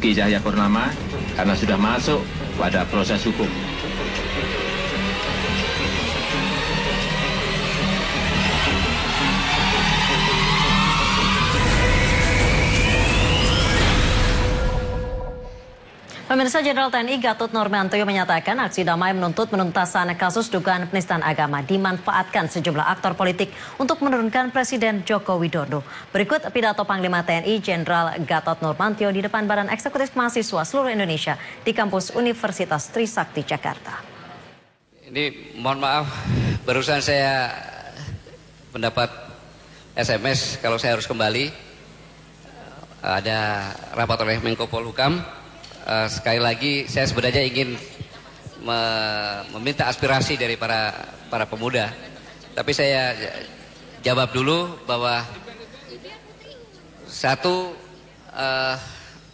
Basuki Cahayapurnama karena sudah masuk pada proses hukum. Pemirsa, Jenderal TNI Gatot Nurmantio menyatakan aksi damai menuntut penuntasan kasus dugaan penistaan agama dimanfaatkan sejumlah aktor politik untuk menurunkan Presiden Joko Widodo. Berikut pidato Panglima TNI Jenderal Gatot Nurmantio di depan Badan Eksekutif Mahasiswa seluruh Indonesia di kampus Universitas Trisakti, Jakarta. Ini mohon maaf, barusan saya mendapat SMS kalau saya harus kembali. Ada rapat oleh Menko Polhukam. Sekali lagi saya sebenarnya ingin meminta aspirasi dari para pemuda. Tapi saya jawab dulu bahwa satu,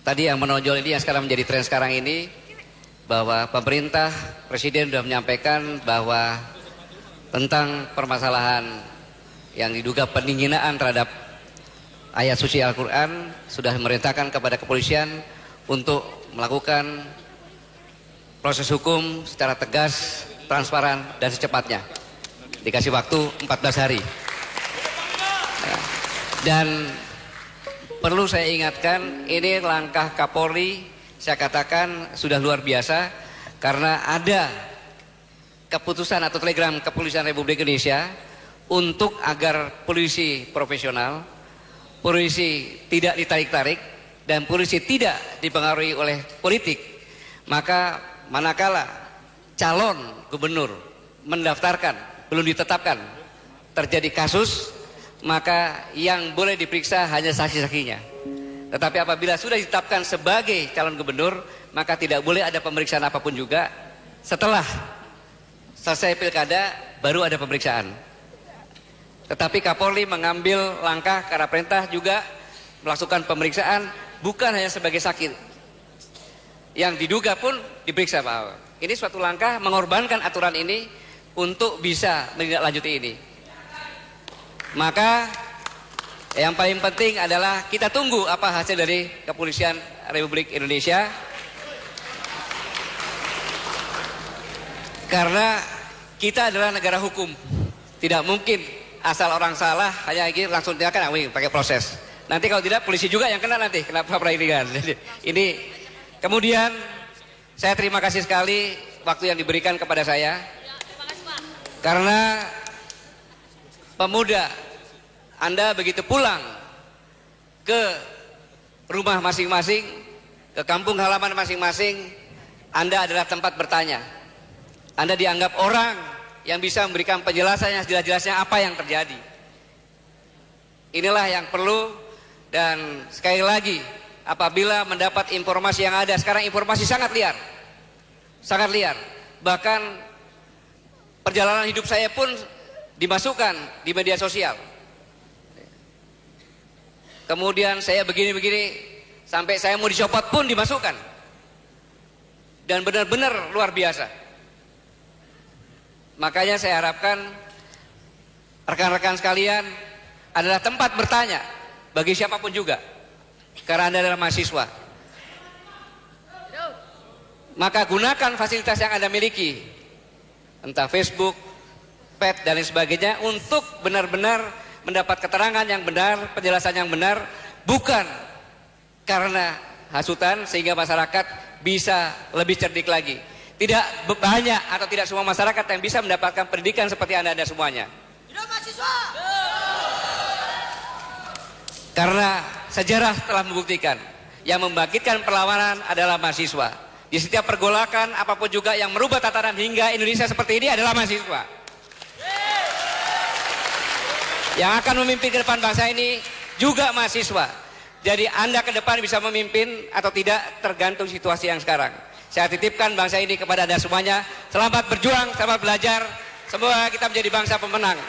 tadi yang menonjol ini yang sekarang menjadi tren sekarang ini, bahwa pemerintah, Presiden sudah menyampaikan bahwa tentang permasalahan yang diduga penghinaan terhadap ayat suci Al-Quran, sudah memerintahkan kepada kepolisian untuk melakukan proses hukum secara tegas, transparan, dan secepatnya. Dikasih waktu 14 hari. Dan perlu saya ingatkan, ini langkah Kapolri, saya katakan sudah luar biasa, karena ada keputusan atau telegram Kepolisian Republik Indonesia untuk agar polisi profesional, polisi tidak ditarik-tarik, dan polisi tidak dipengaruhi oleh politik. Maka manakala calon gubernur mendaftarkan, belum ditetapkan, terjadi kasus, maka yang boleh diperiksa hanya saksi-saksinya. Tetapi apabila sudah ditetapkan sebagai calon gubernur, maka tidak boleh ada pemeriksaan apapun juga. Setelah selesai pilkada, baru ada pemeriksaan. Tetapi Kapolri mengambil langkah karena perintah juga melakukan pemeriksaan, bukan hanya sebagai saksi, yang diduga pun diperiksa, Pak. Ini suatu langkah mengorbankan aturan ini untuk bisa menindaklanjuti ini. Maka yang paling penting adalah kita tunggu apa hasil dari Kepolisian Republik Indonesia, karena kita adalah negara hukum. Tidak mungkin asal orang salah hanya langsung tindakan pakai proses. Nanti kalau tidak polisi juga yang kena nanti, kenapa perairan. Ini kemudian saya terima kasih sekali waktu yang diberikan kepada saya. Karena pemuda, Anda begitu pulang ke rumah masing-masing, ke kampung halaman masing-masing, Anda adalah tempat bertanya. Anda dianggap orang yang bisa memberikan penjelasan yang jelas-jelasnya apa yang terjadi. Inilah yang perlu. Dan sekali lagi, apabila mendapat informasi yang ada, sekarang informasi sangat liar. Sangat liar. Bahkan perjalanan hidup saya pun dimasukkan di media sosial. Kemudian saya begini-begini, sampai saya mau dicopot pun dimasukkan. Dan benar-benar luar biasa. Makanya saya harapkan rekan-rekan sekalian adalah tempat bertanya bagi siapapun juga, karena Anda adalah mahasiswa. Maka gunakan fasilitas yang Anda miliki, entah Facebook, pet, dan lain sebagainya, untuk benar-benar mendapat keterangan yang benar, penjelasan yang benar, bukan karena hasutan sehingga masyarakat bisa lebih cerdik lagi. Tidak banyak atau tidak semua masyarakat yang bisa mendapatkan pendidikan seperti Anda semuanya. Hidup mahasiswa! Karena sejarah telah membuktikan yang membangkitkan perlawanan adalah mahasiswa. Di setiap pergolakan apapun juga yang merubah tatanan hingga Indonesia seperti ini adalah mahasiswa. Yang akan memimpin ke depan bangsa ini juga mahasiswa. Jadi Anda ke depan bisa memimpin atau tidak tergantung situasi yang sekarang. Saya titipkan bangsa ini kepada Anda semuanya. Selamat berjuang, selamat belajar. Semoga kita menjadi bangsa pemenang.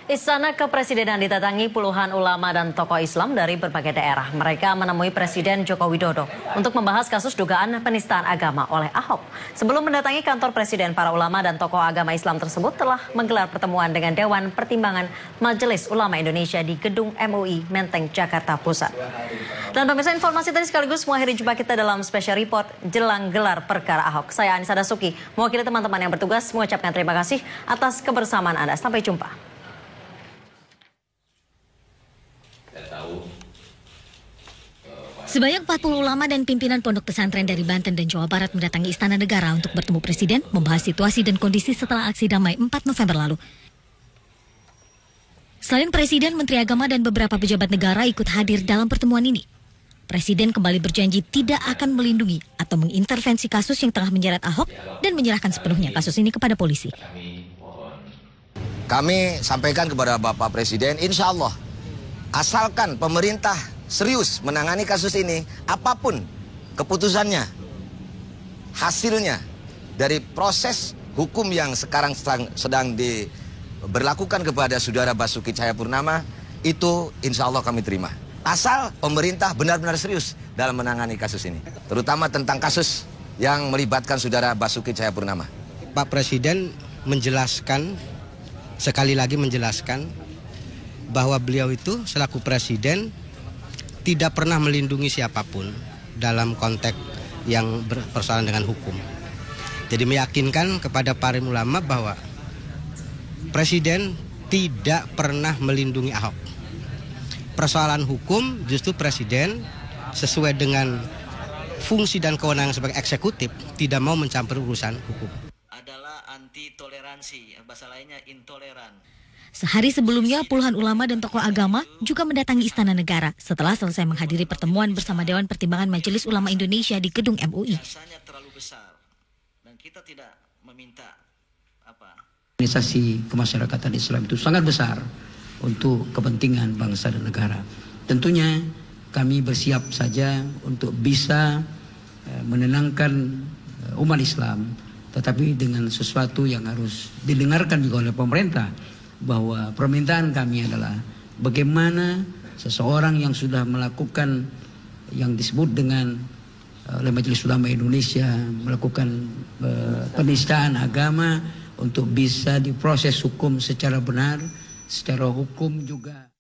Istana Kepresidenan didatangi puluhan ulama dan tokoh Islam dari berbagai daerah. Mereka menemui Presiden Joko Widodo untuk membahas kasus dugaan penistaan agama oleh Ahok. Sebelum mendatangi kantor Presiden, para ulama dan tokoh agama Islam tersebut telah menggelar pertemuan dengan Dewan Pertimbangan Majelis Ulama Indonesia di Gedung MUI Menteng, Jakarta Pusat. Dan pemirsa, informasi tadi sekaligus mengakhiri jumpa kita dalam special report jelang gelar perkara Ahok. Saya Anissa Dasuki, mewakili teman-teman yang bertugas mengucapkan terima kasih atas kebersamaan Anda. Sampai jumpa. Sebanyak 40 ulama dan pimpinan pondok pesantren dari Banten dan Jawa Barat mendatangi Istana Negara untuk bertemu Presiden, membahas situasi dan kondisi setelah aksi damai 4 November lalu. Selain Presiden, Menteri Agama dan beberapa pejabat negara ikut hadir dalam pertemuan ini. Presiden kembali berjanji tidak akan melindungi atau mengintervensi kasus yang tengah menyeret Ahok dan menyerahkan sepenuhnya kasus ini kepada polisi. Kami sampaikan kepada Bapak Presiden, insya Allah, asalkan pemerintah serius menangani kasus ini, apapun keputusannya, hasilnya dari proses hukum yang sekarang sedang diberlakukan kepada Saudara Basuki Cahayapurnama, itu insya Allah kami terima. Asal pemerintah benar-benar serius dalam menangani kasus ini, terutama tentang kasus yang melibatkan Saudara Basuki Cahayapurnama. Pak Presiden menjelaskan, sekali lagi menjelaskan, bahwa beliau itu selaku Presiden tidak pernah melindungi siapapun dalam konteks yang berpersoalan dengan hukum. Jadi meyakinkan kepada para ulama bahwa Presiden tidak pernah melindungi Ahok. Persoalan hukum justru Presiden sesuai dengan fungsi dan kewenangan sebagai eksekutif tidak mau mencampuri urusan hukum. Adalah anti toleransi, bahasa lainnya intoleran. Sehari sebelumnya, puluhan ulama dan tokoh agama juga mendatangi Istana Negara setelah selesai menghadiri pertemuan bersama Dewan Pertimbangan Majelis Ulama Indonesia di Gedung MUI. Biasanya terlalu besar dan kita tidak meminta Organisasi kemasyarakatan Islam itu sangat besar untuk kepentingan bangsa dan negara. Tentunya kami bersiap saja untuk bisa menenangkan umat Islam, tetapi dengan sesuatu yang harus didengarkan juga oleh pemerintah. Bahwa permintaan kami adalah bagaimana seseorang yang sudah melakukan yang disebut dengan oleh Majelis Ulama Indonesia melakukan penistaan agama untuk bisa diproses hukum secara benar, secara hukum juga.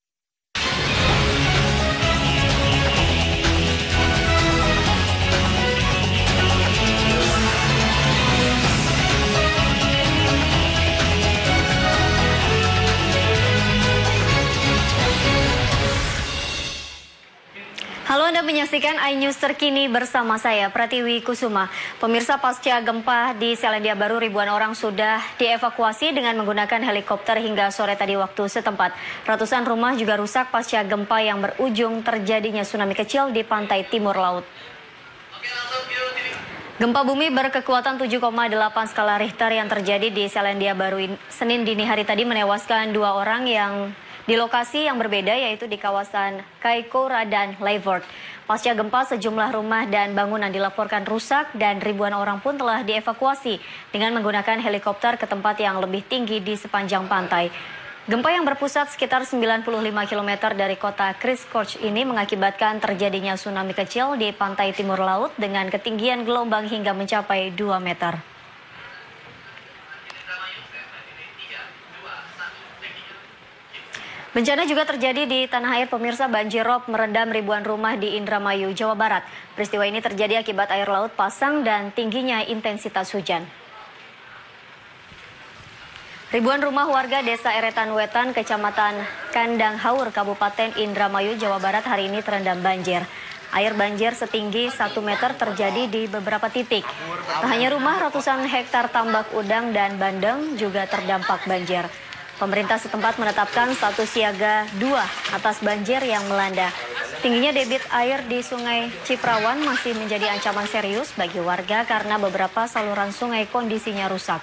Halo, Anda menyaksikan iNews terkini bersama saya, Pratiwi Kusuma. Pemirsa, pasca gempa di Selandia Baru, ribuan orang sudah dievakuasi dengan menggunakan helikopter hingga sore tadi waktu setempat. Ratusan rumah juga rusak pasca gempa yang berujung terjadinya tsunami kecil di pantai timur laut. Gempa bumi berkekuatan 7,8 skala Richter yang terjadi di Selandia Baru Senin dini hari tadi menewaskan 2 orang yang di lokasi yang berbeda, yaitu di kawasan Kaikoura dan Leeuwarden. Pasca gempa, sejumlah rumah dan bangunan dilaporkan rusak dan ribuan orang pun telah dievakuasi dengan menggunakan helikopter ke tempat yang lebih tinggi di sepanjang pantai. Gempa yang berpusat sekitar 95 km dari kota Christchurch ini mengakibatkan terjadinya tsunami kecil di pantai timur laut dengan ketinggian gelombang hingga mencapai 2 meter. Bencana juga terjadi di tanah air, pemirsa. Banjir rob merendam ribuan rumah di Indramayu, Jawa Barat. Peristiwa ini terjadi akibat air laut pasang dan tingginya intensitas hujan. Ribuan rumah warga Desa Eretan Wetan, Kecamatan Kandang Haur, Kabupaten Indramayu, Jawa Barat hari ini terendam banjir. Air banjir setinggi 1 meter terjadi di beberapa titik. Tak hanya rumah, ratusan hektar tambak udang dan bandeng juga terdampak banjir. Pemerintah setempat menetapkan status siaga 2 atas banjir yang melanda. Tingginya debit air di Sungai Ciprawan masih menjadi ancaman serius bagi warga karena beberapa saluran sungai kondisinya rusak.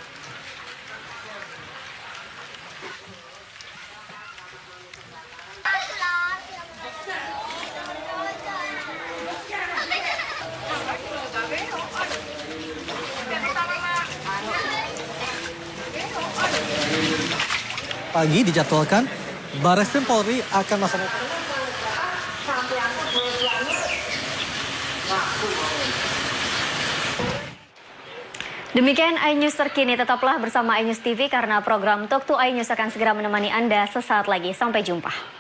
pagi dijadwalkan Barreskrim Polri akan melaksanakan. Demikian iNews terkini, tetaplah bersama iNews TV karena program Talk to iNews akan segera menemani Anda sesaat lagi. Sampai jumpa.